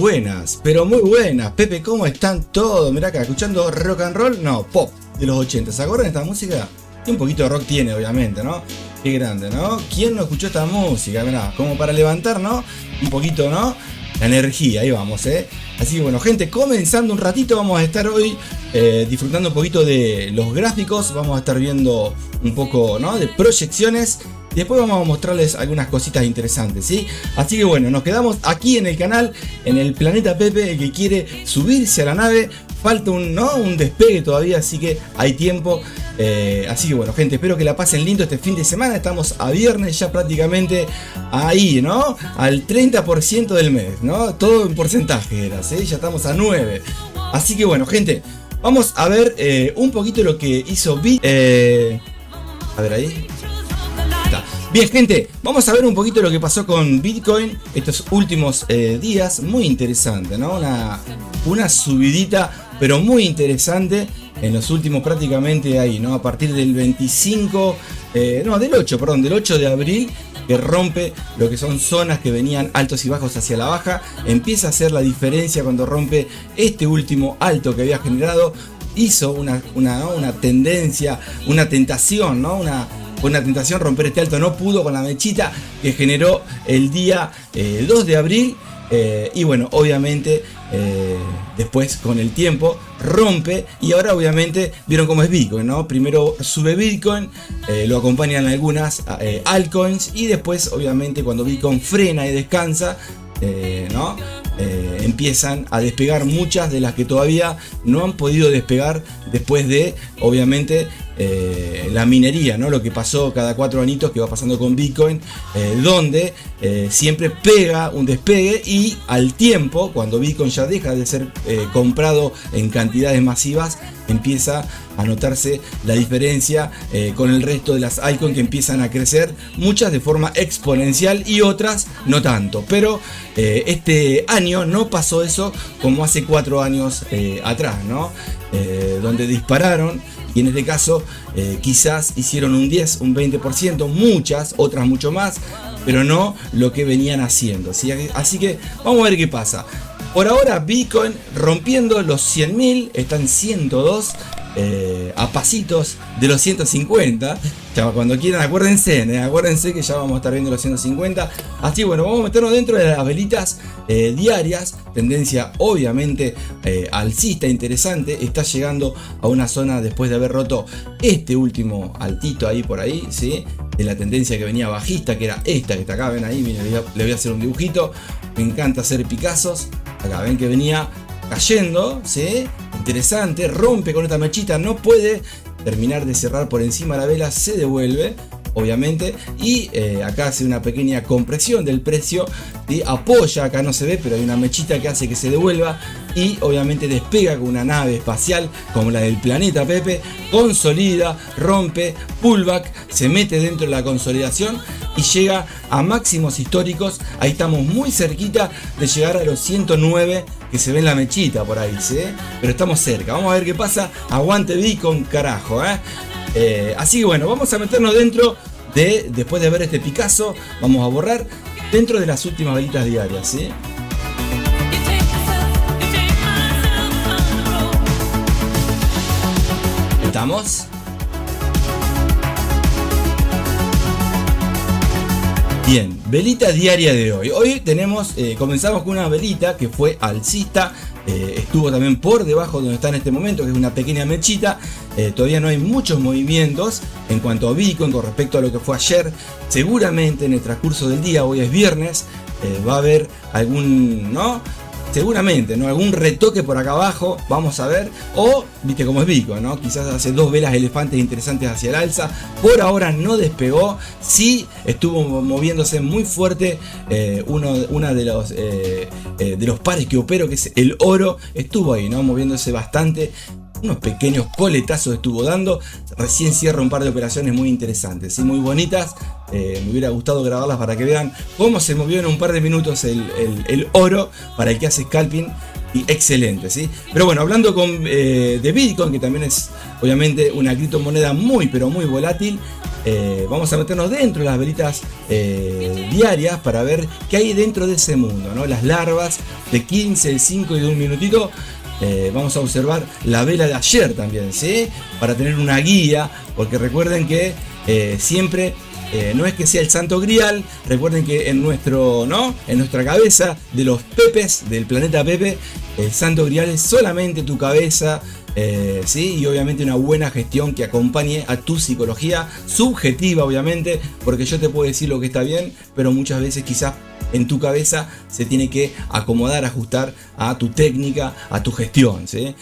buenas, pero muy buenas. Pepe, ¿cómo están todos? Mirá acá, escuchando rock and roll, no, pop de los 80. ¿Se acuerdan de esta música? Y un poquito de rock tiene, obviamente, ¿no? Qué grande, ¿no? ¿Quién no escuchó esta música? Mirá, como para levantar, ¿no? Un poquito, ¿no? La energía, ahí vamos, ¿eh? Así que bueno, gente, comenzando un ratito, vamos a estar hoy disfrutando un poquito de los gráficos. Vamos a estar viendo un poco, ¿no? De proyecciones. Y después vamos a mostrarles algunas cositas interesantes, ¿sí? Así que bueno, nos quedamos aquí en el canal, en el Planeta Pepe. El que quiere subirse a la nave, falta un despegue todavía, así que hay tiempo. Así que bueno, gente, espero que la pasen lindo este fin de semana. Estamos a viernes ya prácticamente ahí, ¿no? Al 30% del mes, ¿no? Todo en porcentaje era, ¿sí? Ya estamos a 9. Así que bueno, gente, vamos a ver un poquito lo que hizo a ver ahí. Bien, gente, vamos a ver un poquito lo que pasó con Bitcoin estos últimos días. Muy interesante, ¿no? Una subidita, pero muy interesante en los últimos prácticamente ahí, ¿no? A partir del 25, del 8 de abril, que rompe lo que son zonas que venían altos y bajos hacia la baja. Empieza a hacer la diferencia cuando rompe este último alto que había generado. Hizo una tendencia, una tentación, ¿no? Una tentación romper este alto, no pudo con la mechita que generó el día 2 de abril. Y bueno, obviamente después con el tiempo rompe, y ahora obviamente vieron cómo es Bitcoin, ¿no? Primero sube Bitcoin, lo acompañan algunas altcoins, y después obviamente cuando Bitcoin frena y descansa, ¿no? Empiezan a despegar muchas de las que todavía no han podido despegar después de, obviamente, la minería, ¿no? Lo que pasó cada 4 añitos que va pasando con Bitcoin, donde siempre pega un despegue, y al tiempo, cuando Bitcoin ya deja de ser comprado en cantidades masivas, empieza a notarse la diferencia con el resto de las altcoins, que empiezan a crecer, muchas de forma exponencial y otras no tanto. Pero este año no pasó eso como hace 4 años atrás, ¿no? Donde dispararon, y en este caso quizás hicieron un 10, un 20%, muchas, otras mucho más, pero no lo que venían haciendo, ¿sí? Así que vamos a ver qué pasa. Por ahora Bitcoin rompiendo los 100.000, está en 102, a pasitos de los 150. Ya, cuando quieran acuérdense que ya vamos a estar viendo los 150. Así bueno, vamos a meternos dentro de las velitas diarias. Tendencia obviamente alcista, interesante. Está llegando a una zona después de haber roto este último altito ahí por ahí, ¿sí? De la tendencia que venía bajista, que era esta que está acá, ven ahí, miren, le voy a hacer un dibujito. Me encanta hacer Picassos. Acá ven que venía cayendo, ¿sí? Interesante, rompe con esta mechita, no puede terminar de cerrar por encima de la vela, se devuelve, obviamente, y acá hace una pequeña compresión del precio, y apoya, acá no se ve, pero hay una mechita que hace que se devuelva, y obviamente despega con una nave espacial como la del Planeta Pepe, consolida, rompe, pullback, se mete dentro de la consolidación y llega a máximos históricos. Ahí estamos muy cerquita de llegar a los 109 que se ve en la mechita por ahí, ¿sí? Pero estamos cerca. Vamos a ver qué pasa. Aguante Bitcoin, carajo, así que bueno, vamos a meternos dentro de, después de ver este Picasso, vamos a borrar dentro de las últimas velitas diarias, ¿sí? ¿Estamos? Bien, velita diaria de hoy. Hoy tenemos, comenzamos con una velita que fue alcista. Estuvo también por debajo de donde está en este momento, que es una pequeña mechita. Todavía no hay muchos movimientos en cuanto a Bitcoin con respecto a lo que fue ayer. Seguramente en el transcurso del día, hoy es viernes, va a haber algún, ¿no? Seguramente, ¿no? Algún retoque por acá abajo, vamos a ver. O, viste cómo es Bitcoin, ¿no? Quizás hace 2 velas elefantes interesantes hacia el alza. Por ahora no despegó. Sí estuvo moviéndose muy fuerte una de los pares que opero, que es el oro. Estuvo ahí, ¿no? Moviéndose bastante. Unos pequeños coletazos estuvo dando. Recién cierra un par de operaciones muy interesantes, ¿sí? Muy bonitas. Me hubiera gustado grabarlas para que vean cómo se movió en un par de minutos el oro. Para el que hace scalping, y excelente, ¿sí? Pero bueno, hablando de Bitcoin, que también es obviamente una criptomoneda muy pero muy volátil, vamos a meternos dentro de las velitas diarias para ver qué hay dentro de ese mundo, ¿no? Las larvas de 15, de 5 y de un minutito. Vamos a observar la vela de ayer también, ¿sí? Para tener una guía, porque recuerden que siempre no es que sea el santo grial. Recuerden que en nuestra cabeza de los Pepes, del planeta Pepe, el santo grial es solamente tu cabeza, ¿sí? Y obviamente una buena gestión que acompañe a tu psicología subjetiva, obviamente, porque yo te puedo decir lo que está bien, pero muchas veces quizás en tu cabeza se tiene que acomodar, ajustar a tu técnica, a tu gestión, ¿sí?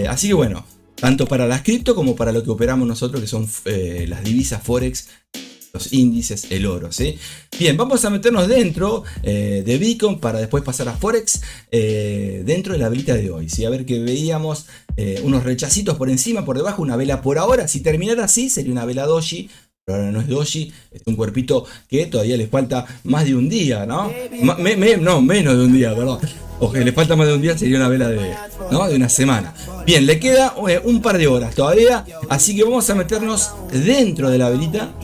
Así que bueno, tanto para las cripto como para lo que operamos nosotros, que son las divisas Forex, los índices, el oro, ¿sí? Bien, vamos a meternos dentro de Bitcoin para después pasar a Forex, dentro de la velita de hoy, ¿sí? A ver que veíamos unos rechacitos por encima, por debajo, una vela por ahora. Si terminara así, sería una vela doji. Pero ahora no es doji, es un cuerpito que todavía le falta más de un día, ¿no? No, menos de un día, perdón. O que le falta más de un día sería una vela de una semana. Bien, le queda un par de horas todavía, así que vamos a meternos dentro de la velita.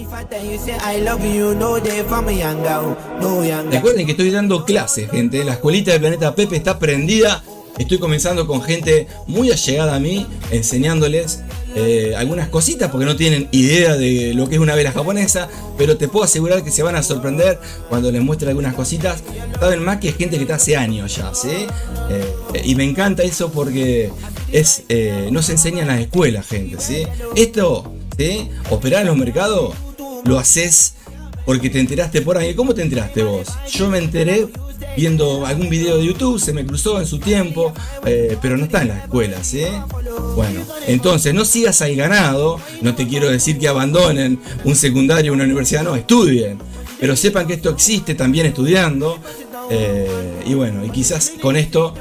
Recuerden que estoy dando clases, gente. La escuelita del planeta Pepe está prendida. Estoy comenzando con gente muy allegada a mí, enseñándoles algunas cositas porque no tienen idea de lo que es una vela japonesa, pero te puedo asegurar que se van a sorprender cuando les muestre algunas cositas. Saben más que es gente que está hace años ya, ¿sí? Y me encanta eso porque no se enseña en las escuelas, gente, ¿sí? Esto, ¿sí? Operar en los mercados lo haces porque te enteraste por ahí. ¿Cómo te enteraste vos? Yo me enteré viendo algún video de YouTube, se me cruzó en su tiempo, pero no está en las escuelas, ¿sí? Bueno, entonces no sigas al ganado. No te quiero decir que abandonen un secundario o una universidad, no, estudien, pero sepan que esto existe también estudiando, y bueno, y quizás con esto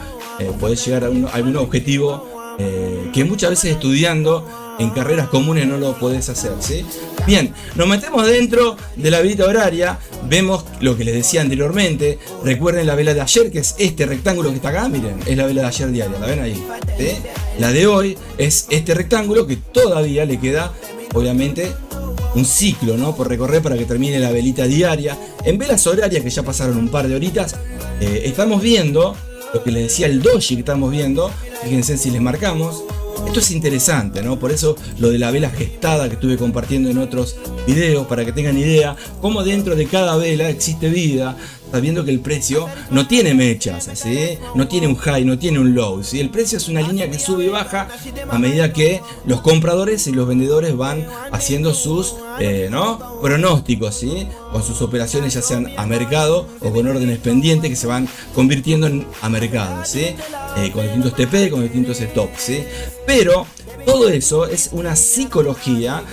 podés llegar a algún objetivo que muchas veces estudiando en carreras comunes no lo podés hacer, ¿sí? Bien, nos metemos dentro de la velita horaria, vemos lo que les decía anteriormente. Recuerden la vela de ayer, que es este rectángulo que está acá, miren, es la vela de ayer diaria, ¿la ven ahí? ¿Sí? La de hoy es este rectángulo que todavía le queda, obviamente, un ciclo, ¿no?, por recorrer para que termine la velita diaria. En velas horarias, que ya pasaron un par de horitas, estamos viendo lo que les decía, el doji que estamos viendo. Fíjense si les marcamos. Esto es interesante, ¿no? Por eso lo de la vela gestada que estuve compartiendo en otros videos, para que tengan idea cómo dentro de cada vela existe vida, sabiendo que el precio no tiene mechas, ¿sí? No tiene un high, no tiene un low, ¿sí? El precio es una línea que sube y baja a medida que los compradores y los vendedores van haciendo sus pronósticos, ¿sí? Con sus operaciones, ya sean a mercado o con órdenes pendientes que se van convirtiendo a mercado, ¿sí? Con distintos TP, con distintos stops, ¿sí? Pero todo eso es una psicología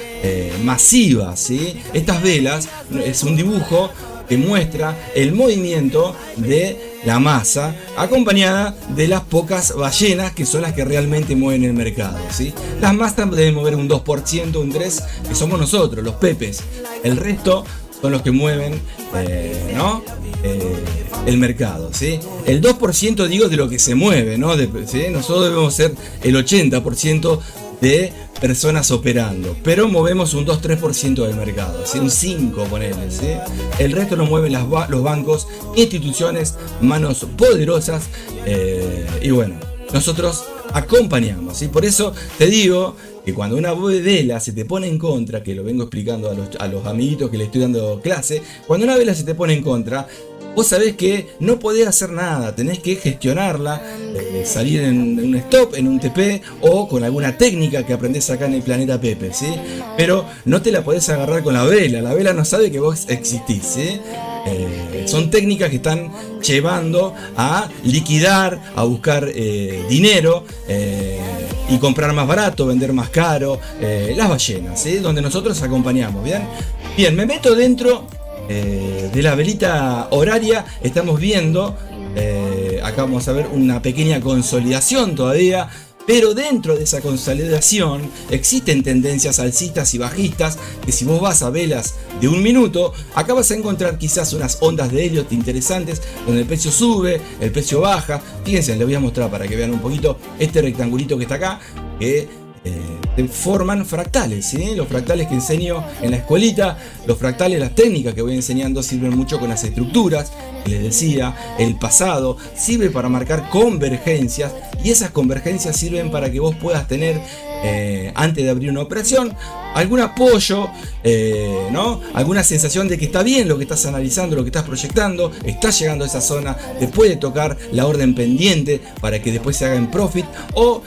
masiva, ¿sí? Estas velas es un dibujo que muestra el movimiento de la masa acompañada de las pocas ballenas que son las que realmente mueven el mercado, ¿sí? Las masas deben mover un 2%, un 3%, que somos nosotros, los pepes. El resto son los que mueven el mercado, ¿sí? El 2% digo de lo que se mueve, ¿no? ¿Sí? Nosotros debemos ser el 80% de personas operando, pero movemos un 2-3% del mercado, ¿sí? Un 5%, ponele, ¿sí? El resto lo mueven los bancos, instituciones, manos poderosas, y bueno, nosotros acompañamos, ¿sí? Por eso te digo que cuando una vela se te pone en contra, que lo vengo explicando a los amiguitos que le estoy dando clase, cuando una vela se te pone en contra, vos sabés que no podés hacer nada, tenés que gestionarla, salir en un stop, en un TP o con alguna técnica que aprendés acá en el planeta Pepe, ¿sí? Pero no te la podés agarrar con la vela no sabe que vos existís, ¿sí? Son técnicas que están llevando a liquidar, a buscar dinero y comprar más barato, vender más caro, las ballenas, ¿sí? Donde nosotros acompañamos, ¿bien? Bien, me meto dentro de la velita horaria. Estamos viendo, acá vamos a ver una pequeña consolidación todavía. Pero dentro de esa consolidación existen tendencias alcistas y bajistas que si vos vas a velas de 1 minuto, acá vas a encontrar quizás unas ondas de Elliott interesantes donde el precio sube, el precio baja. Fíjense, les voy a mostrar para que vean un poquito este rectangulito que está acá, que forman fractales, ¿sí? Los fractales que enseño en la escuelita, los fractales, las técnicas que voy enseñando sirven mucho con las estructuras, que les decía, el pasado, sirve para marcar convergencias y esas convergencias sirven para que vos puedas tener, antes de abrir una operación, algún apoyo, ¿no? Alguna sensación de que está bien lo que estás analizando, lo que estás proyectando, estás llegando a esa zona, te puede tocar la orden pendiente para que después se haga en profit o,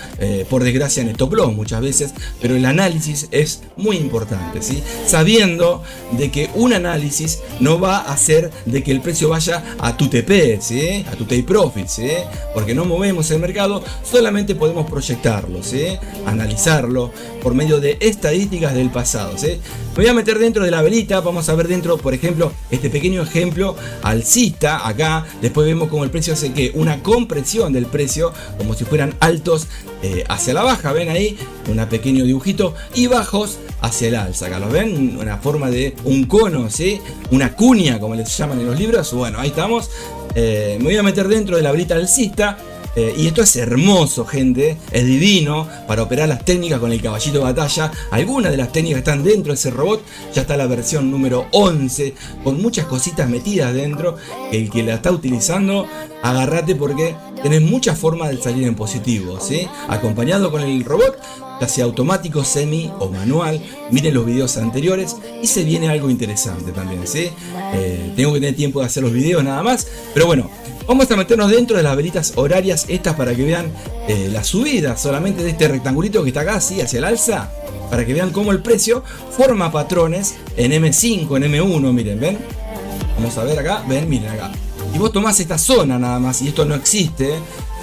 por desgracia, en stop loss muchas veces, pero el análisis es muy importante, ¿sí? Sabiendo de que un análisis no va a hacer de que el precio vaya a tu TP, ¿sí? A tu take profit, ¿sí? Porque no movemos el mercado, solamente podemos proyectarlo, ¿sí? Analizarlo por medio de estadísticas del pasado, ¿sí? Me voy a meter dentro de la velita, vamos a ver dentro, por ejemplo, este pequeño ejemplo alcista acá. Después vemos como el precio hace que una compresión del precio, como si fueran altos hacia la baja, ven ahí, un pequeño dibujito, y bajos hacia el alza. Acá los ven, una forma de un cono, ¿sí? Una cuña, como les llaman en los libros. Bueno, ahí estamos. Me voy a meter dentro de la velita alcista. Y esto es hermoso, gente, es divino para operar las técnicas con el caballito de batalla. Algunas de las técnicas están dentro de ese robot, ya está la versión número 11, con muchas cositas metidas dentro. El que la está utilizando, agárrate porque tenés muchas formas de salir en positivo, ¿sí? Acompañado con el robot, ya sea automático, semi o manual. Miren los videos anteriores y se viene algo interesante también, ¿sí? Tengo que tener tiempo de hacer los videos nada más, pero bueno, vamos a meternos dentro de las velitas horarias estas para que vean la subida solamente de este rectangulito que está acá, ¿sí? Hacia el alza, para que vean cómo el precio forma patrones en M5, en M1, miren, ¿ven? Vamos a ver acá, ven, miren acá. Y vos tomás esta zona nada más, y esto no existe,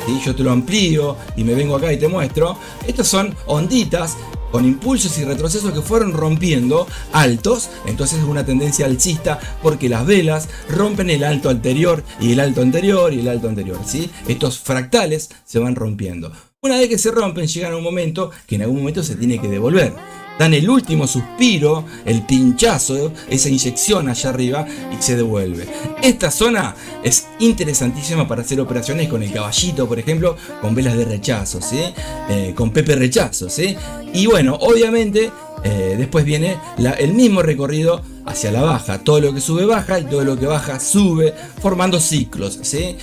¿sí? Yo te lo amplío y me vengo acá y te muestro. Estas son onditas con impulsos y retrocesos que fueron rompiendo altos. Entonces es una tendencia alcista porque las velas rompen el alto anterior y el alto anterior y el alto anterior, ¿sí? Estos fractales se van rompiendo. Una vez que se rompen, llegan a un momento que en algún momento se tiene que devolver. Dan el último suspiro, el pinchazo, esa inyección allá arriba y se devuelve. Esta zona es interesantísima para hacer operaciones con el caballito, por ejemplo, con velas de rechazo, ¿sí? Con Pepe rechazo, ¿sí? Y bueno, obviamente después viene el mismo recorrido hacia la baja. Todo lo que sube baja y todo lo que baja sube, formando ciclos, ¿sí?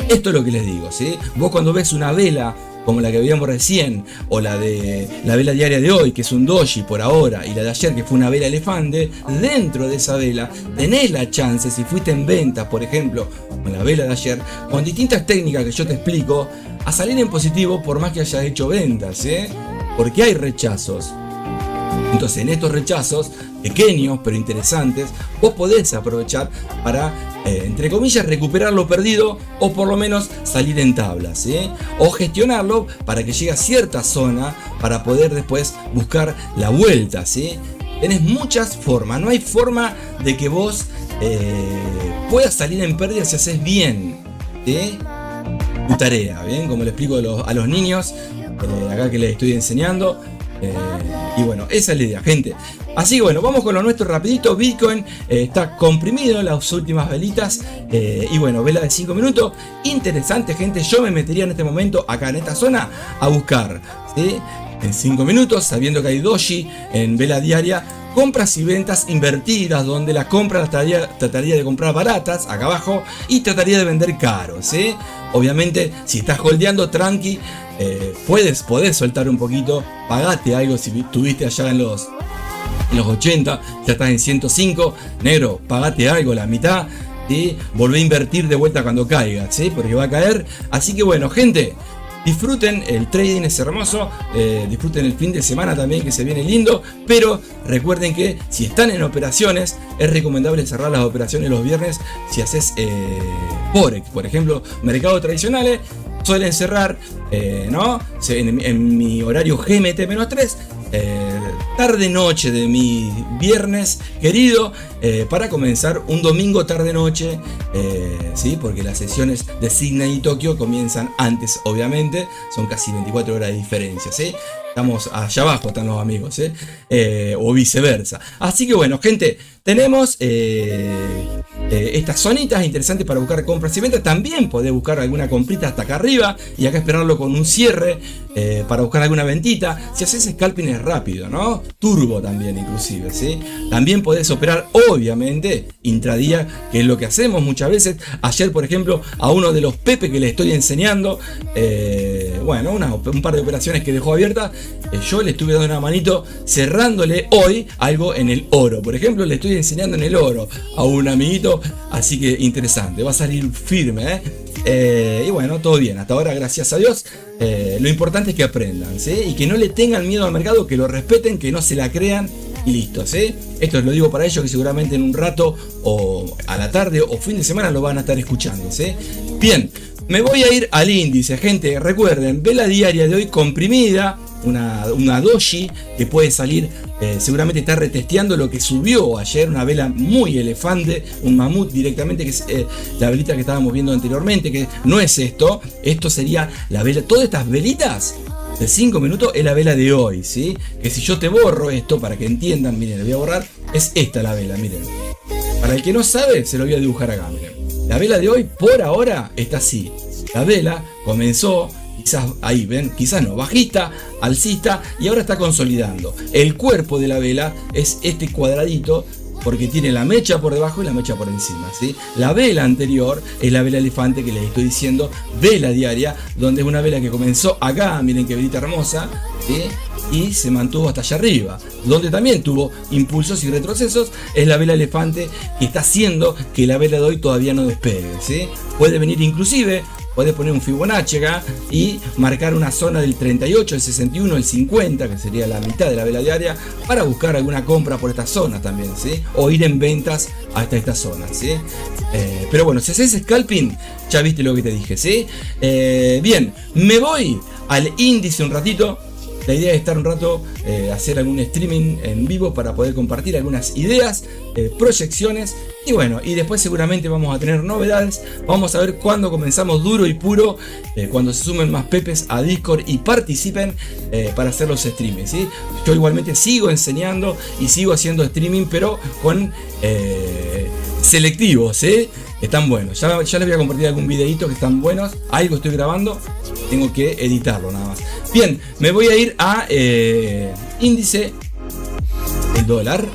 Esto es lo que les digo, ¿sí? Vos cuando ves una vela como la que veíamos recién, o la de la vela diaria de hoy, que es un doji por ahora, y la de ayer, que fue una vela elefante, dentro de esa vela tenés la chance, si fuiste en ventas, por ejemplo, con la vela de ayer, con distintas técnicas que yo te explico, a salir en positivo por más que hayas hecho ventas, ¿eh? Porque hay rechazos. Entonces, en estos rechazos, pequeños pero interesantes, vos podés aprovechar para, entre comillas, recuperar lo perdido o por lo menos salir en tablas, ¿sí? O gestionarlo para que llegue a cierta zona para poder después buscar la vuelta, ¿sí? Tenés muchas formas, no hay forma de que vos puedas salir en pérdida si haces bien, ¿sí? Tu tarea, ¿bien? Como le explico a los niños, acá que les estoy enseñando. Y bueno, esa es la idea, gente. Así que bueno, vamos con lo nuestro rapidito. Bitcoin está comprimido en las últimas velitas. Y bueno, vela de 5 minutos. Interesante, gente. Yo me metería en este momento acá en esta zona a buscar, ¿sí? En 5 minutos, sabiendo que hay doji en vela diaria, compras y ventas invertidas, donde la compra trataría de comprar baratas acá abajo y trataría de vender caro, ¿sí? Obviamente, si estás holdeando tranqui, podés soltar un poquito, pagate algo si tuviste allá en los 80, ya estás en 105, negro, pagate algo, la mitad, y volvé a invertir de vuelta cuando caiga, ¿sí? Porque va a caer. Así que bueno, gente, disfruten, el trading es hermoso, disfruten el fin de semana también que se viene lindo, pero recuerden que si están en operaciones es recomendable cerrar las operaciones los viernes. Si haces Forex, por ejemplo, mercados tradicionales suelen cerrar, ¿no? En mi horario GMT-3 tarde-noche de mi viernes querido, para comenzar un domingo tarde-noche, ¿sí? Porque las sesiones de Sydney y Tokio comienzan antes, obviamente, son casi 24 horas de diferencia, ¿sí? Estamos allá abajo, están los amigos, o viceversa. Así que bueno, gente, tenemos estas zonitas interesantes para buscar compras y ventas. También podés buscar alguna comprita hasta acá arriba y acá esperarlo con un cierre para buscar alguna ventita. Si haces scalping es rápido, ¿no? Turbo también inclusive, ¿sí? También podés operar, obviamente, intradía, que es lo que hacemos muchas veces. Ayer, por ejemplo, a uno de los Pepe que le estoy enseñando, bueno, un par de operaciones que dejó abiertas, yo le estuve dando una manito cerrándole hoy algo en el oro. Por ejemplo, le estoy enseñando en el oro a un amiguito, así que interesante, va a salir firme, y bueno, todo bien, hasta ahora gracias a Dios. Lo importante es que aprendan, ¿sí? Y que no le tengan miedo al mercado, que lo respeten, que no se la crean y listo, ¿sí? Esto lo digo para ellos que seguramente en un rato o a la tarde o fin de semana lo van a estar escuchando, ¿sí? Bien, me voy a ir al índice, gente. Recuerden, vela diaria de hoy comprimida, una doji que puede salir, seguramente está retesteando lo que subió ayer, una vela muy elefante, un mamut directamente, que es la velita que estábamos viendo anteriormente, que no es esto sería la vela. Todas estas velitas de 5 minutos es la vela de hoy, ¿sí? Que si yo te borro esto para que entiendan, miren, le voy a borrar, es esta la vela, miren. Para el que no sabe, se lo voy a dibujar acá, miren. La vela de hoy por ahora está así. La vela comenzó, quizás ahí ven, quizás no, bajista, alcista, y ahora está consolidando. El cuerpo de la vela es este cuadradito, porque tiene la mecha por debajo y la mecha por encima, ¿sí? La vela anterior es la vela elefante que les estoy diciendo, vela diaria, donde es una vela que comenzó acá, miren qué velita hermosa, ¿sí? Y se mantuvo hasta allá arriba, donde también tuvo impulsos y retrocesos. Es la vela elefante que está haciendo que la vela de hoy todavía no despegue, ¿sí? Puede venir inclusive, puedes poner un Fibonacci acá y marcar una zona del 38, el 61, el 50, que sería la mitad de la vela diaria, para buscar alguna compra por esta zona también, ¿sí? O ir en ventas hasta esta zona, ¿sí? Pero bueno, si haces scalping, ya viste lo que te dije, ¿sí? Bien, me voy al índice un ratito. La idea es estar un rato, hacer algún streaming en vivo para poder compartir algunas ideas, proyecciones, y bueno, y después seguramente vamos a tener novedades. Vamos a ver cuándo comenzamos duro y puro, cuando se sumen más pepes a Discord y participen para hacer los streamings, ¿sí? Yo igualmente sigo enseñando y sigo haciendo streaming, pero con selectivos, ¿sí? Están buenos. Ya les voy a compartir algún videito que están buenos. Algo estoy grabando, tengo que editarlo nada más. Bien, me voy a ir a índice del dólar.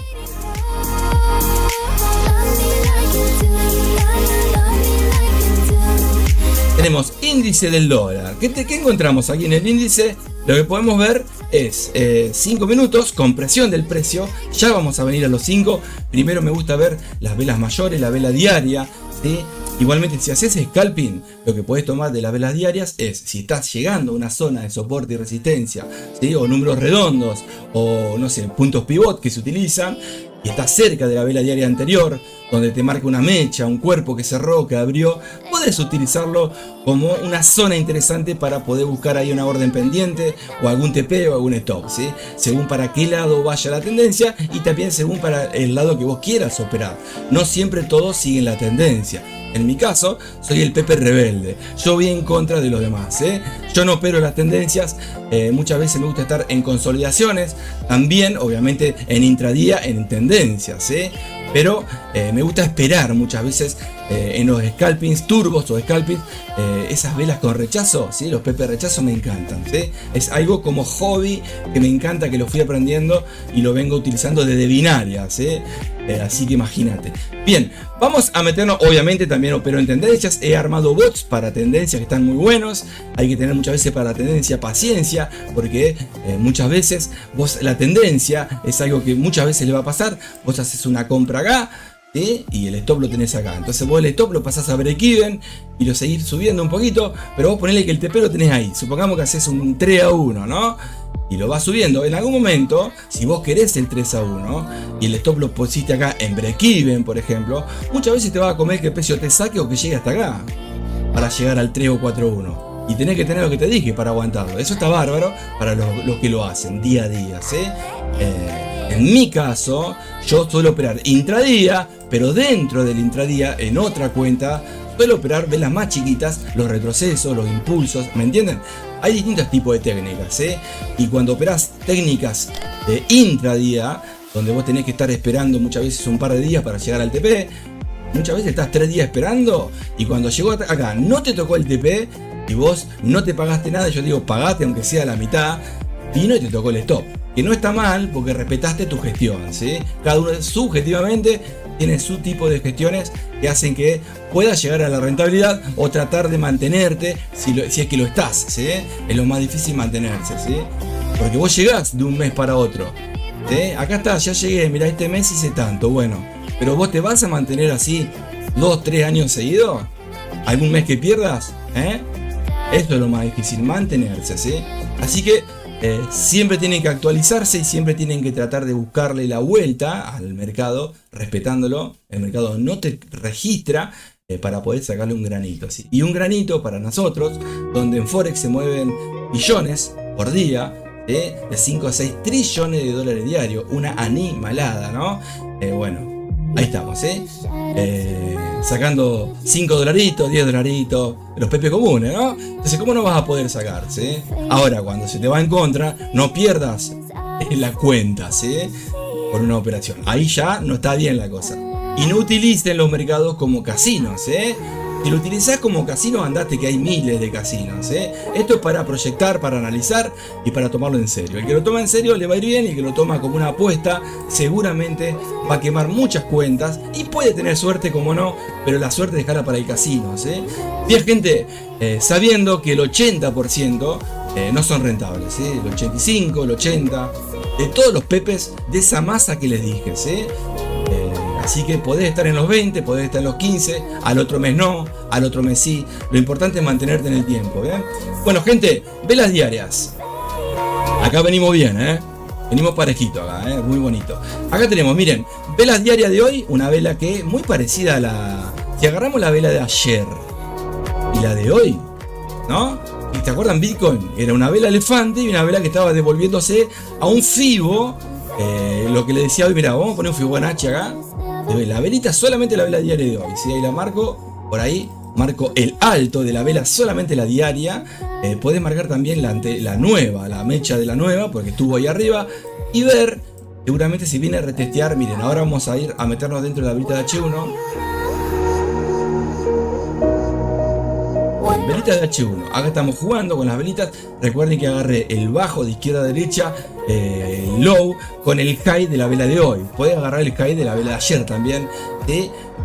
Tenemos índice del dólar. ¿Qué encontramos aquí en el índice? Lo que podemos ver es 5 minutos con presión del precio. Ya vamos a venir a los 5. Primero me gusta ver las velas mayores, la vela diaria, ¿sí? Igualmente, si haces scalping, lo que podés tomar de las velas diarias es si estás llegando a una zona de soporte y resistencia, ¿sí? O números redondos, o no sé, puntos pivot que se utilizan, y estás cerca de la vela diaria anterior, donde te marca una mecha, un cuerpo que cerró, que abrió, puedes utilizarlo como una zona interesante para poder buscar ahí una orden pendiente o algún TP o algún stop, ¿sí? Según para qué lado vaya la tendencia y también según para el lado que vos quieras operar. No siempre todos siguen la tendencia. En mi caso, soy el Pepe rebelde. Yo voy en contra de los demás, ¿eh? Yo no opero las tendencias. Muchas veces me gusta estar en consolidaciones. También, obviamente, en intradía, en tendencias, ¿eh? Pero me gusta esperar muchas veces en los scalpings, turbos o scalpings, esas velas con rechazo, ¿sí? Los Pepe rechazo me encantan, ¿sí? Es algo como hobby que me encanta, que lo fui aprendiendo y lo vengo utilizando desde binaria, ¿sí? Así que imagínate. Bien, vamos a meternos, obviamente también opero en tendencias. He armado bots para tendencias que están muy buenos. Hay que tener muchas veces para la tendencia paciencia, porque muchas veces vos, la tendencia es algo que muchas veces le va a pasar. Vos haces una compra acá, ¿sí? Y el stop lo tenés acá. Entonces vos el stop lo pasás a break even y lo seguís subiendo un poquito, pero vos ponele que el TP lo tenés ahí. Supongamos que haces un 3 a 1, ¿no? Y lo vas subiendo. En algún momento, si vos querés el 3 a 1 y el stop lo pusiste acá en break even, por ejemplo, muchas veces te va a comer que el precio te saque o que llegue hasta acá para llegar al 3 o 4 a 1. Y tenés que tener lo que te dije para aguantarlo. Eso está bárbaro para los que lo hacen día a día, ¿sí? En mi caso, yo suelo operar intradía, pero dentro del intradía, en otra cuenta, suelo operar velas más chiquitas, los retrocesos, los impulsos, ¿me entienden? Hay distintos tipos de técnicas, ¿eh? Y cuando operás técnicas de intradía, donde vos tenés que estar esperando muchas veces un par de días para llegar al TP, muchas veces estás 3 días esperando y cuando llegó acá no te tocó el TP y vos no te pagaste nada, yo digo pagate aunque sea la mitad, vino y te tocó el stop. Que no está mal porque respetaste tu gestión, ¿sí? Cada uno subjetivamente tiene su tipo de gestiones que hacen que puedas llegar a la rentabilidad o tratar de mantenerte si es que lo estás, ¿sí? Es lo más difícil mantenerse, ¿sí? Porque vos llegás de un mes para otro, ¿sí? Acá está, ya llegué, mira, este mes hice tanto, bueno, pero vos te vas a mantener así 2-3 años seguidos, algún mes que pierdas, esto es lo más difícil, mantenerse, ¿sí? Así que siempre tienen que actualizarse y siempre tienen que tratar de buscarle la vuelta al mercado, respetándolo. El mercado no te registra para poder sacarle un granito, ¿sí? Y un granito para nosotros, donde en Forex se mueven billones por día, de 5 a 6 trillones de dólares diarios, una animalada, ¿no? Bueno, ahí estamos, sacando 5 dolaritos, 10 dolaritos, los pepe comunes, ¿no? Entonces, ¿cómo no vas a poder sacar, ¿sí? Ahora, cuando se te va en contra, no pierdas la cuenta, ¿sí? Por una operación. Ahí ya no está bien la cosa. Y no utilicen los mercados como casinos, ¿eh? Si lo utilizás como casino, andate que hay miles de casinos, ¿eh? Esto es para proyectar, para analizar y para tomarlo en serio. El que lo toma en serio le va a ir bien y el que lo toma como una apuesta seguramente va a quemar muchas cuentas y puede tener suerte como no, pero la suerte dejarla para el casino, ¿eh? Bien, gente, sabiendo que el 80% no son rentables, ¿sí? El 85, el 80, de todos los pepes de esa masa que les dije, ¿sí? Así que podés estar en los 20, podés estar en los 15, al otro mes no, al otro mes sí. Lo importante es mantenerte en el tiempo, ¿bien? Bueno, gente, velas diarias. Acá venimos bien, venimos parejito acá, muy bonito. Acá tenemos, miren, velas diarias de hoy, una vela que es muy parecida a la... Si agarramos la vela de ayer y la de hoy, ¿no? ¿Y te acuerdan? Bitcoin era una vela elefante y una vela que estaba devolviéndose a un Fibo. Lo que le decía hoy, mira, vamos a poner un Fibonacci acá. La velita, solamente la vela diaria de hoy. Si ahí la marco, por ahí marco el alto de la vela, solamente la diaria. Podés marcar también la nueva, la mecha de la nueva, porque estuvo ahí arriba. Y ver, seguramente si viene a retestear, miren, ahora vamos a ir a meternos dentro de la velita de H1. Velitas de H1, acá estamos jugando con las velitas. Recuerden que agarré el bajo de izquierda a derecha, el low con el high de la vela de hoy. Podés agarrar el high de la vela de ayer también,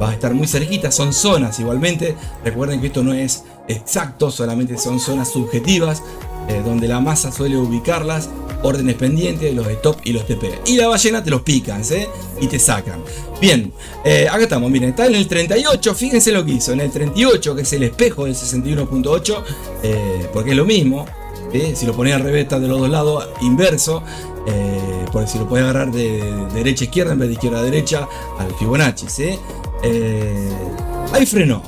va a estar muy cerquita, son zonas igualmente. Recuerden que esto no es exacto, solamente son zonas subjetivas, donde la masa suele ubicarlas, órdenes pendientes, los stop y los TP. Y la ballena te los pican, y te sacan. Bien, acá estamos, miren, está en el 38, fíjense lo que hizo, en el 38, que es el espejo del 61.8, porque es lo mismo, si lo ponés al revés está de los dos lados, inverso, porque si lo podés agarrar de derecha a izquierda en vez de izquierda a derecha, al Fibonacci, ahí frenó.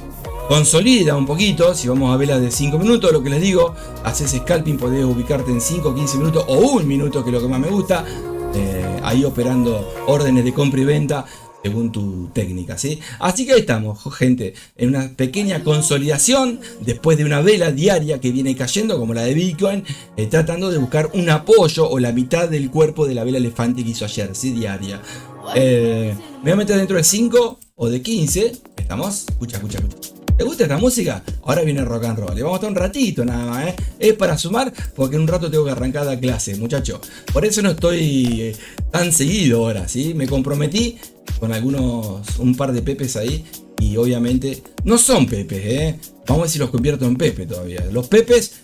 Consolida un poquito, si vamos a velas de 5 minutos, lo que les digo, haces scalping, podés ubicarte en 5, 15 minutos o 1 minuto, que es lo que más me gusta, ahí operando órdenes de compra y venta según tu técnica, ¿sí? Así que ahí estamos, gente, en una pequeña consolidación después de una vela diaria que viene cayendo como la de Bitcoin, tratando de buscar un apoyo o la mitad del cuerpo de la vela elefante que hizo ayer, ¿sí? Diaria. Me voy a meter dentro de 5 o de 15, estamos, escucha. ¿Te gusta esta música? Ahora viene rock and roll. Le vamos a estar un ratito nada más, Es para sumar porque en un rato tengo que arrancar la clase, muchachos. Por eso no estoy tan seguido ahora, ¿sí? Me comprometí con un par de pepes ahí. Y obviamente no son pepes, Vamos a ver si los convierto en pepe todavía. Los pepes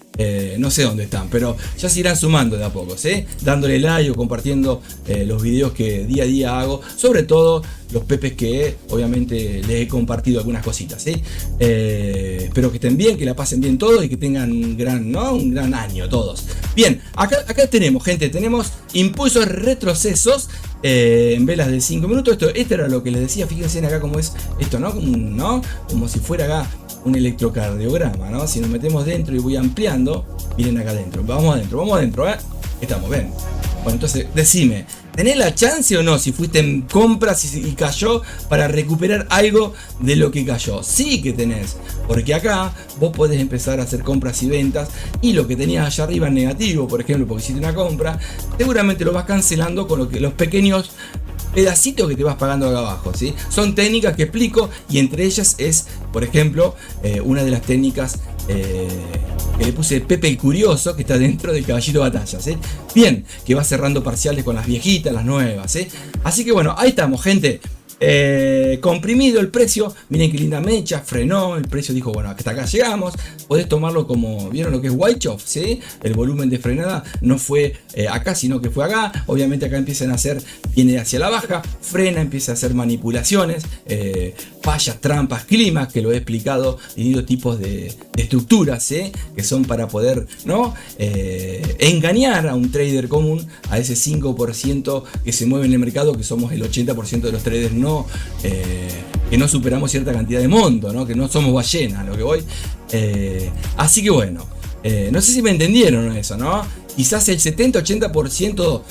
no sé dónde están, pero ya se irán sumando de a poco, dándole like o compartiendo los videos que día a día hago, sobre todo los pepes que obviamente les he compartido algunas cositas, espero que estén bien, que la pasen bien todos y que tengan un gran año todos. Bien, acá tenemos, gente, tenemos impulsos retrocesos en velas de 5 minutos. Esto era lo que les decía, fíjense acá cómo es esto, ¿no? Como si fuera acá un electrocardiograma, ¿no? Si nos metemos dentro y voy ampliando, miren acá adentro, vamos adentro, estamos, ven. Bueno, entonces, decime, ¿tenés la chance o no si fuiste en compras y cayó para recuperar algo de lo que cayó? Sí que tenés, porque acá vos podés empezar a hacer compras y ventas y lo que tenías allá arriba en negativo, por ejemplo, porque hiciste una compra, seguramente lo vas cancelando con los pequeños pedacitos que te vas pagando acá abajo, ¿sí? Son técnicas que explico y entre ellas es, por ejemplo, una de las técnicas que le puse Pepe el Curioso, que está dentro del Caballito de Batalla, ¿sí? Bien, que va cerrando parciales con las viejitas, las nuevas, ¿sí? Así que bueno, ahí estamos, gente. Comprimido el precio, miren qué linda mecha, frenó, el precio dijo, bueno, hasta acá llegamos. Podés tomarlo como, ¿vieron lo que es Wyckoff? ¿Sí? El volumen de frenada no fue acá, sino que fue acá. Obviamente acá empiezan a hacer, viene hacia la baja, frena, empieza a hacer manipulaciones, fallas, trampas, climas, que lo he explicado, distintos tipos de estructuras, ¿sí? Que son para poder, ¿no? Engañar a un trader común, a ese 5% que se mueve en el mercado, que somos el 80% de los traders que no superamos cierta cantidad de monto, ¿no? Que no somos ballenas, lo que voy. Así que bueno, no sé si me entendieron eso, ¿no? Quizás el 70-80%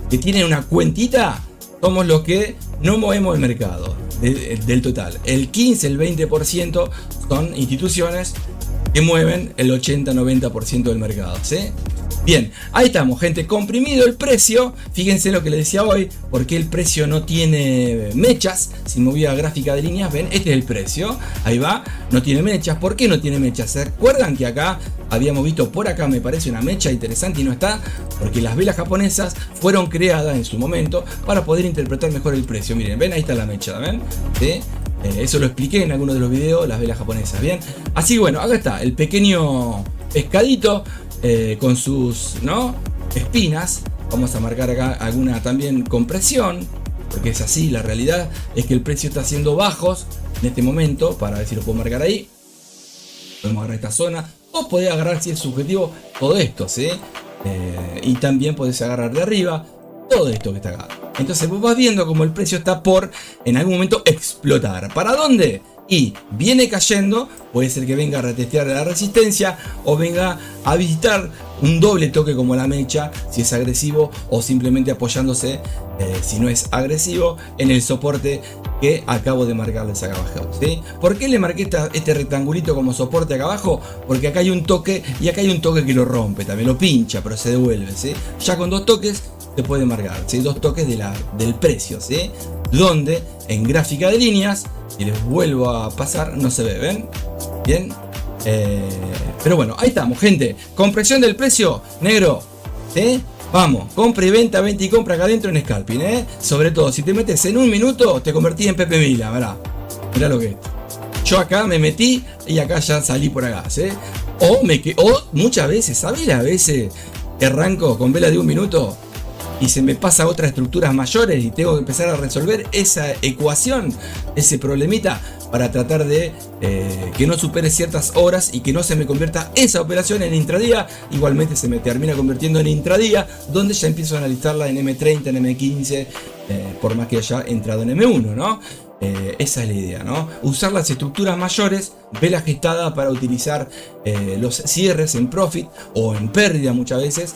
que tienen una cuentita somos los que no movemos el mercado del total. El 15, el 20% son instituciones que mueven el 80-90% del mercado, ¿sí? Bien, ahí estamos, gente, comprimido el precio. Fíjense lo que les decía hoy, porque el precio no tiene mechas. Si me voy a gráfica de líneas, ven, este es el precio, ahí va, no tiene mechas. ¿Por qué no tiene mechas? ¿Se acuerdan que acá habíamos visto por acá, me parece una mecha interesante y no está? Porque las velas japonesas fueron creadas en su momento para poder interpretar mejor el precio. Miren, ven, ahí está la mecha, ¿ven? ¿Sí? Eso lo expliqué en algunos de los videos, las velas japonesas, bien. Así que bueno, acá está el pequeño pescadito con sus, ¿no?, espinas. Vamos a marcar acá alguna también compresión, porque es así, la realidad es que el precio está haciendo bajos en este momento. Para ver si lo puedo marcar ahí, podemos agarrar esta zona, o podés agarrar, si es subjetivo, todo esto, ¿sí? Y también podés agarrar de arriba todo esto que está acá. Entonces vos vas viendo como el precio está por en algún momento explotar. ¿Para dónde? Y viene cayendo, puede ser que venga a retestear la resistencia o venga a visitar un doble toque como la mecha, si es agresivo, o simplemente apoyándose, si no es agresivo, en el soporte que acabo de marcarles acá abajo, ¿sí? ¿Por qué le marqué este rectangulito como soporte acá abajo? Porque acá hay un toque y acá hay un toque que lo rompe, también lo pincha, pero se devuelve, ¿sí? Ya con dos toques se puede marcar, ¿sí? Dos toques del precio, ¿sí? Donde en gráfica de líneas, y les vuelvo a pasar, no se ve, ¿ven? Bien, pero bueno, ahí estamos, gente. Compresión del precio, negro, ¿sí? Vamos, compra y venta y compra acá adentro en scalping, sobre todo si te metes en un minuto, te convertís en Pepe Mila, mirá lo que es. Yo acá me metí y acá ya salí por acá, ¿sí? O muchas veces, ¿sabés? A veces arranco con vela de un minuto y se me pasa a otras estructuras mayores y tengo que empezar a resolver esa ecuación, ese problemita, para tratar de que no supere ciertas horas y que no se me convierta esa operación en intradía. Igualmente se me termina convirtiendo en intradía, donde ya empiezo a analizarla en M30, en M15, por más que haya entrado en M1, ¿no? Esa es la idea, ¿no? Usar las estructuras mayores, vela gestada, para utilizar los cierres en profit o en pérdida muchas veces,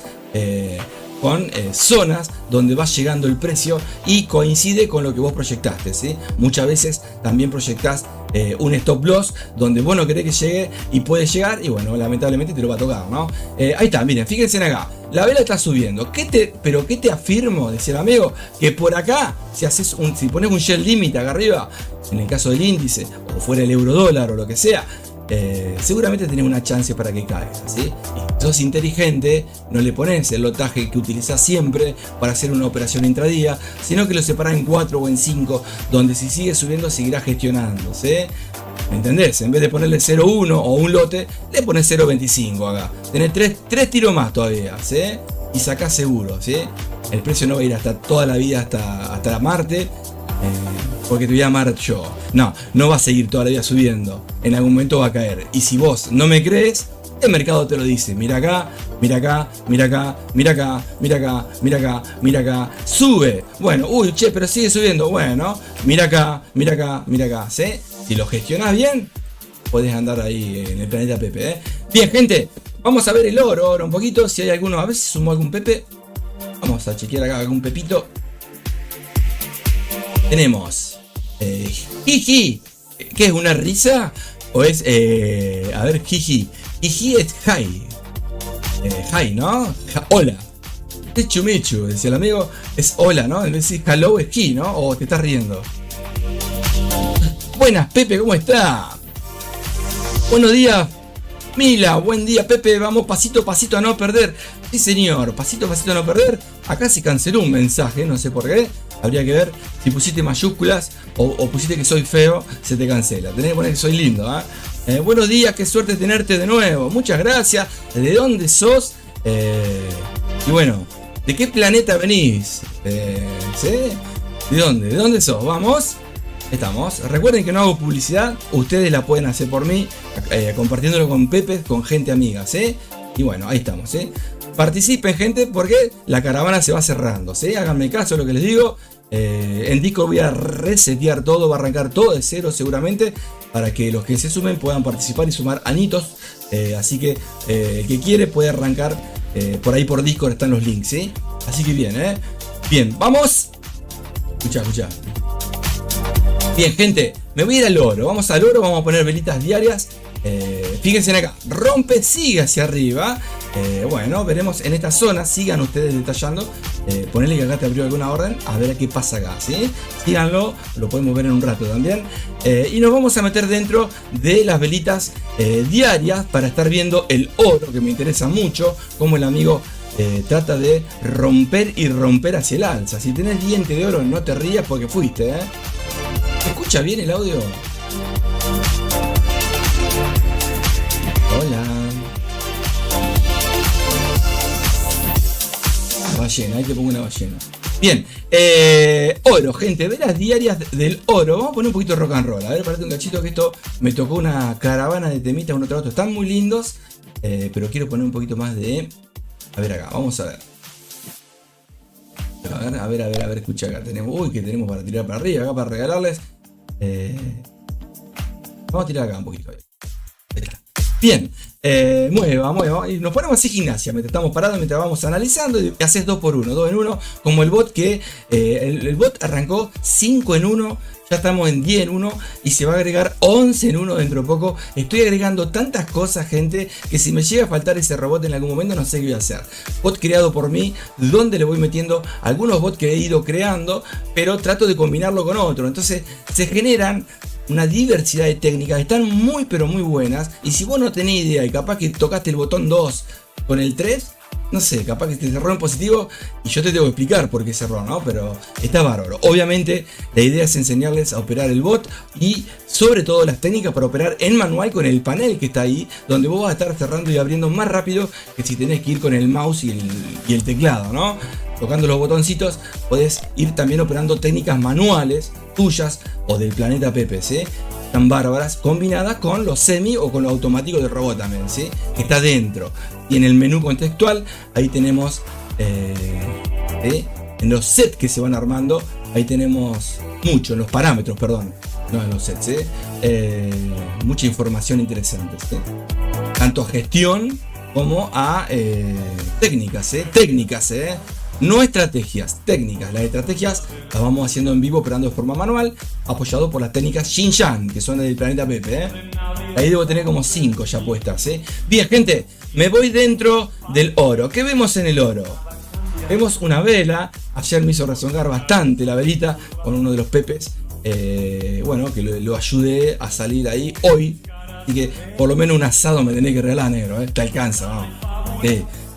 con zonas donde va llegando el precio y coincide con lo que vos proyectaste, ¿sí? Muchas veces también proyectás un stop loss donde vos no querés que llegue y puede llegar y bueno, lamentablemente te lo va a tocar, ¿no? Ahí está, miren, fíjense en acá, la vela está subiendo. ¿Pero qué te afirmo? Decía el amigo, que por acá, si pones un shell limit acá arriba, en el caso del índice, o fuera el euro dólar o lo que sea, seguramente tenés una chance para que caiga, ¿sí? Y sos inteligente, no le pones el lotaje que utilizás siempre para hacer una operación intradía, sino que lo separás en 4 o en 5, donde si sigue subiendo seguirá gestionando, ¿sí? ¿Me entendés? En vez de ponerle 0.1 o un lote, le pones 0.25 acá. Tenés 3 tiros más todavía, ¿sí? Y sacás seguro, ¿sí? El precio no va a ir hasta toda la vida, hasta Marte, porque te voy a amar yo. No va a seguir toda la vida subiendo. En algún momento va a caer. Y si vos no me crees, el mercado te lo dice. Mira acá, mira acá, mira acá, mira acá, mira acá, mira acá, mira acá. Sube. Bueno, uy, che, pero sigue subiendo. Bueno, mira acá, mira acá, mira acá. ¿Sí? Si lo gestionás bien, podés andar ahí en el planeta Pepe, ¿eh? Bien, gente, vamos a ver el oro ahora un poquito. Si hay alguno, a ver si sumó algún Pepe. Vamos a chequear acá algún Pepito. Tenemos Jiji, ¿qué es una risa? O es, a ver, Jiji. Jiji es hi. Hi, ¿no? Hola. Mechu Mechu, decía el amigo, es hola, ¿no? En vez de decir hello es hi, ¿no? O te estás riendo. Buenas, Pepe, ¿cómo está? Buenos días, Mila, buen día, Pepe, vamos pasito a pasito a no perder. Sí, señor, pasito a pasito a no perder. Acá se canceló un mensaje, no sé por qué. Habría que ver si pusiste mayúsculas o pusiste que soy feo, se te cancela. Tenés que poner que soy lindo, ¿eh? Buenos días, qué suerte tenerte de nuevo. Muchas gracias. ¿De dónde sos? Y bueno, ¿de qué planeta venís? ¿Sí? ¿De dónde? ¿De dónde sos? Vamos. Estamos. Recuerden que no hago publicidad. Ustedes la pueden hacer por mí. Compartiéndolo con Pepe, con gente amiga. ¿Sí? Y bueno, ahí estamos. ¿Sí? Participen, gente, porque la caravana se va cerrando. ¿Sí? Háganme caso a lo que les digo. En Discord voy a resetear todo. Va a arrancar todo de cero seguramente. Para que los que se sumen puedan participar y sumar anitos. Así que el que quiere puede arrancar. Por ahí por Discord están los links. ¿Sí? Así que bien, bien, vamos. Escucha. Bien, gente, me voy a ir al oro. Vamos al oro, vamos a poner velitas diarias. Fíjense en acá, rompe, sigue hacia arriba. Bueno, veremos en esta zona. Sigan ustedes detallando. Ponele que acá te abrió alguna orden. A ver qué pasa acá, ¿sí? Síganlo, lo podemos ver en un rato también. Y nos vamos a meter dentro de las velitas diarias para estar viendo el oro, que me interesa mucho. Como el amigo trata de romper y romper hacia el alza. Si tenés diente de oro, no te rías porque fuiste, ¿eh? ¿Se escucha bien el audio? Hola. Una ballena, ahí te pongo una ballena. Bien, oro, gente, velas diarias del oro. Vamos a poner un poquito de rock and roll. A ver, parate un cachito que esto me tocó una caravana de temitas uno tras otro. Están muy lindos, pero quiero poner un poquito más de... A ver acá, vamos a ver. A ver, escucha acá. Tenemos, uy, que tenemos para tirar para arriba, acá para regalarles. Vamos a tirar acá un poquito. Ahí está. Bien, mueva. Y nos ponemos así gimnasia. Mientras estamos parados, mientras vamos analizando. Y haces 2 por 1, 2 en 1. Como el bot que el bot arrancó 5 en 1. Ya estamos en 10 en 1 y se va a agregar 11 en 1 dentro de poco. Estoy agregando tantas cosas, gente, que si me llega a faltar ese robot en algún momento no sé qué voy a hacer. Bot creado por mí, donde le voy metiendo algunos bots que he ido creando, pero trato de combinarlo con otro. Entonces se generan una diversidad de técnicas, están muy pero muy buenas. Y si vos no tenés idea y capaz que tocaste el botón 2 con el 3, no sé, capaz que te cerró en positivo y yo te tengo que explicar por qué cerró, ¿no? Pero está bárbaro. Obviamente la idea es enseñarles a operar el bot y sobre todo las técnicas para operar en manual con el panel que está ahí, donde vos vas a estar cerrando y abriendo más rápido que si tenés que ir con el mouse y el teclado, ¿no? Tocando los botoncitos podés ir también operando técnicas manuales tuyas o del planeta Pepe, ¿sí? Tan bárbaras, combinadas con los semi o con lo automático del robot también, ¿sí? Que está dentro. Y en el menú contextual, ahí tenemos, en los sets que se van armando, ahí tenemos mucho, en los parámetros, perdón, no en los sets, mucha información interesante, ¿sí? Tanto a gestión como a técnicas, no estrategias, técnicas. Las estrategias las vamos haciendo en vivo, operando de forma manual, apoyado por las técnicas Xinjiang, que son del planeta Pepe, Ahí debo tener como 5 ya puestas, Bien, gente, me voy dentro del oro. ¿Qué vemos en el oro? Vemos una vela. Ayer me hizo resonar bastante la velita con uno de los Pepes. Bueno, que lo ayudé a salir ahí hoy. Así que por lo menos un asado me tenés que regalar, negro, Te alcanza, vamos.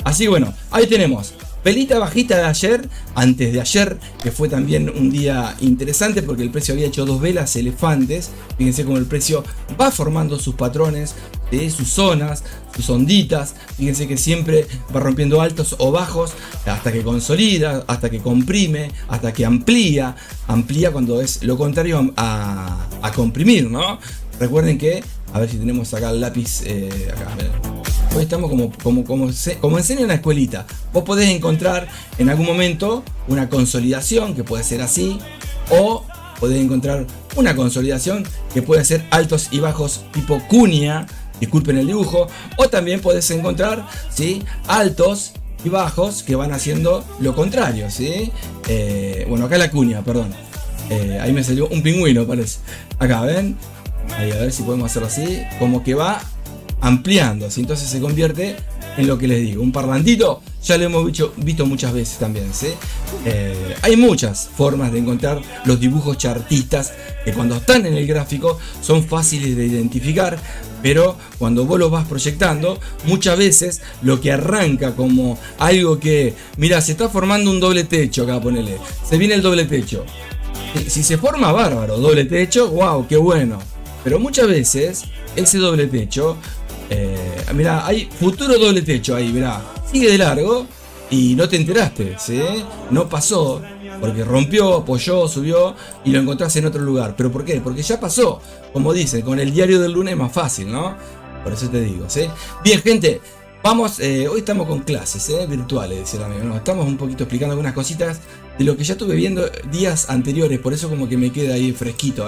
Así que bueno, ahí tenemos. Velita bajita de ayer, antes de ayer, que fue también un día interesante porque el precio había hecho 2 velas elefantes. Fíjense cómo el precio va formando sus patrones, sus zonas, sus onditas. Fíjense que siempre va rompiendo altos o bajos hasta que consolida, hasta que comprime, hasta que amplía. Amplía cuando es lo contrario a comprimir, ¿no? Recuerden que, a ver si tenemos acá el lápiz, acá, hoy estamos como enseña en la escuelita. Vos podés encontrar en algún momento una consolidación que puede ser así, o podés encontrar una consolidación que puede ser altos y bajos tipo cuña, disculpen el dibujo, o también podés encontrar, ¿sí?, altos y bajos que van haciendo lo contrario, ¿sí? Bueno, acá la cuña, perdón. Ahí me salió un pingüino, parece. Acá, ¿ven? Ahí, a ver si podemos hacerlo así. Como que va ampliando, ¿sí? Entonces se convierte en lo que les digo, un parlantito. Ya lo hemos visto muchas veces también, ¿sí? Hay muchas formas de encontrar los dibujos chartistas que cuando están en el gráfico son fáciles de identificar, pero cuando vos los vas proyectando, muchas veces lo que arranca como algo que, mira, se está formando un doble techo acá, ponele, se viene el doble techo. Si se forma, bárbaro, doble techo, wow, qué bueno. Pero muchas veces ese doble techo, mirá, hay futuro doble techo ahí, mirá, sigue de largo y no te enteraste, ¿sí? No pasó, porque rompió, apoyó, subió y lo encontrás en otro lugar. ¿Pero por qué? Porque ya pasó. Como dicen, con el diario del lunes es más fácil, ¿no? Por eso te digo, ¿sí? Bien, gente, vamos, hoy estamos con clases virtuales, dice el amigo, ¿no? Estamos un poquito explicando algunas cositas de lo que ya estuve viendo días anteriores, por eso como que me queda ahí fresquito,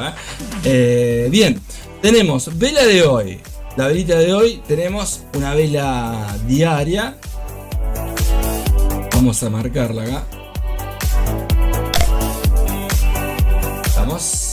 bien, tenemos vela de hoy. La velita de hoy tenemos una vela diaria. Vamos a marcarla acá. Vamos.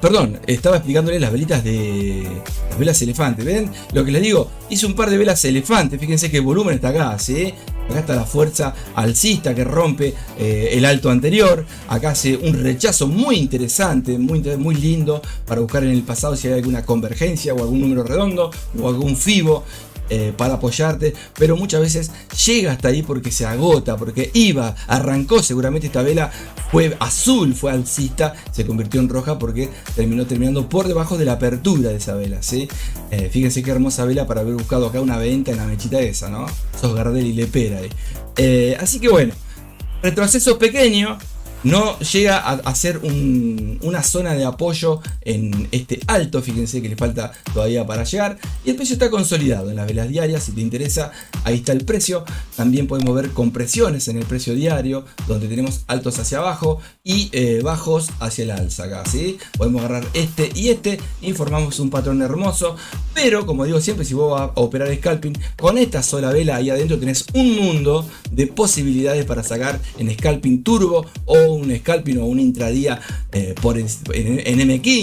Perdón, estaba explicándoles las velitas de las velas elefante. ¿Ven? Lo que les digo, hice un par de velas elefante. Fíjense que el volumen está acá, ¿sí? Acá está la fuerza alcista que rompe el alto anterior. Acá hace un rechazo muy interesante, muy lindo para buscar en el pasado si hay alguna convergencia o algún número redondo o algún fibo. Para apoyarte, pero muchas veces llega hasta ahí porque se agota, porque arrancó seguramente esta vela, fue azul, fue alcista, se convirtió en roja porque terminando por debajo de la apertura de esa vela, ¿sí? Fíjense qué hermosa vela para haber buscado acá una venta en la mechita esa, ¿no? Sos Gardel y Lepera ahí. Así que bueno, retroceso pequeño. No llega a ser una zona de apoyo en este alto, fíjense que le falta todavía para llegar. Y el precio está consolidado en las velas diarias, si te interesa, ahí está el precio. También podemos ver compresiones en el precio diario, donde tenemos altos hacia abajo y bajos hacia el alza acá, ¿sí? Podemos agarrar este y este y formamos un patrón hermoso. Pero como digo siempre, si vos vas a operar scalping, con esta sola vela ahí adentro tenés un mundo de posibilidades para sacar en scalping turbo o un scalping o un intradía en M15